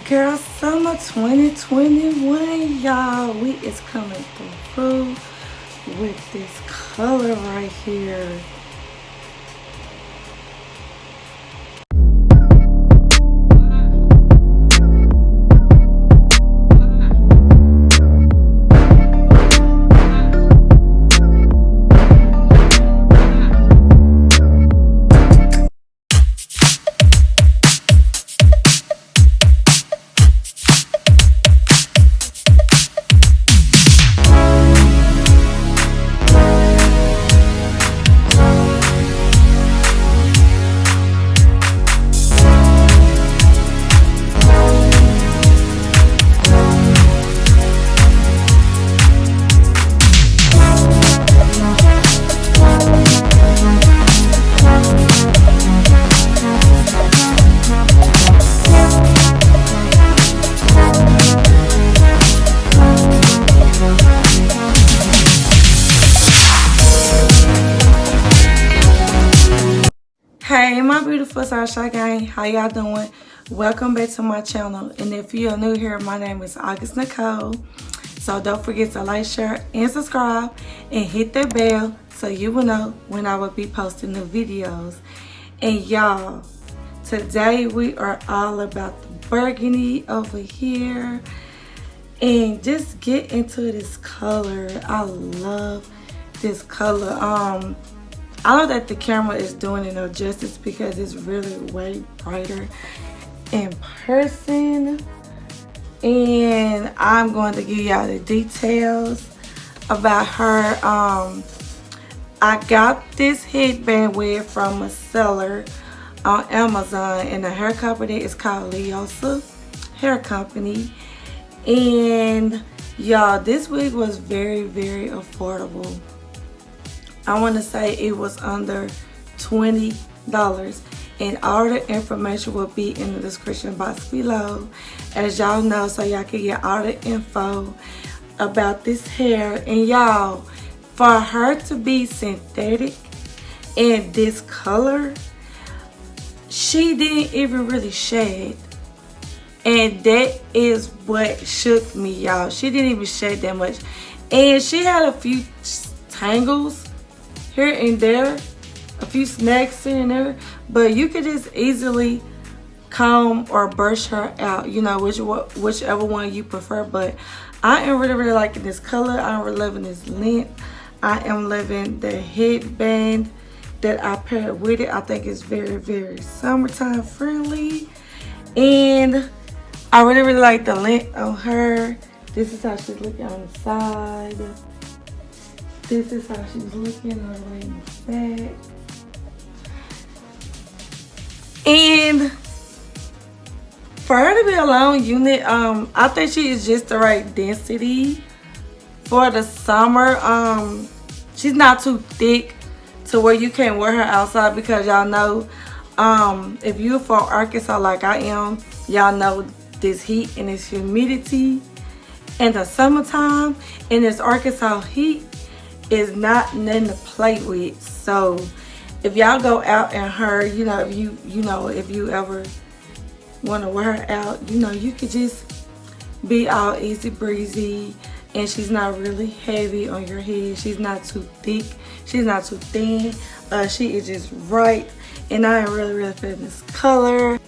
Girl, summer 2021, y'all. We is coming through with this color right here. Hey my beautiful Sunshine gang, how y'all doing? Welcome back to my channel, and if you are new here, my name is August Nicole. So don't forget to like, share, and subscribe, and hit that bell so you will know when I will be posting new videos. And y'all, today we are all about the burgundy over here, and just get into this color. I love this color. I know that the camera is doing it no justice because it's really way brighter in person. And I'm going to give y'all the details about her. I got this headband wig from a seller on Amazon, and the hair company is called Leosa Hair Company. And y'all, this wig was very, very affordable. I want to say it was under $20, and all the information will be in the description box below, as y'all know, so y'all can get all the info about this hair. And y'all, for her to be synthetic in this color, she didn't even really shed, and that is what shook me, y'all. She didn't even shed that much, and she had a few tangles here and there, a few snags here and there, but you could just easily comb or brush her out, you know, whichever one you prefer. But I am really liking this color. I'm really loving this length. I am loving the headband that I paired with it. I think it's very, very summertime friendly, and I really like the length on her. This is how she's looking on the side. This is how she's looking all the way in the back. And for her to be a long unit, I think she is just the right density for the summer. She's not too thick to where you can't wear her outside, because y'all know, if you're from Arkansas like I am, y'all know this heat and this humidity in the summertime, and this Arkansas heat is not nothing to play with. So if y'all go out in her, you know, if you ever want to wear her out, you know, you could just be all easy breezy, and she's not really heavy on your head. She's not too thick, she's not too thin. She is just right, and I am really feeling this color.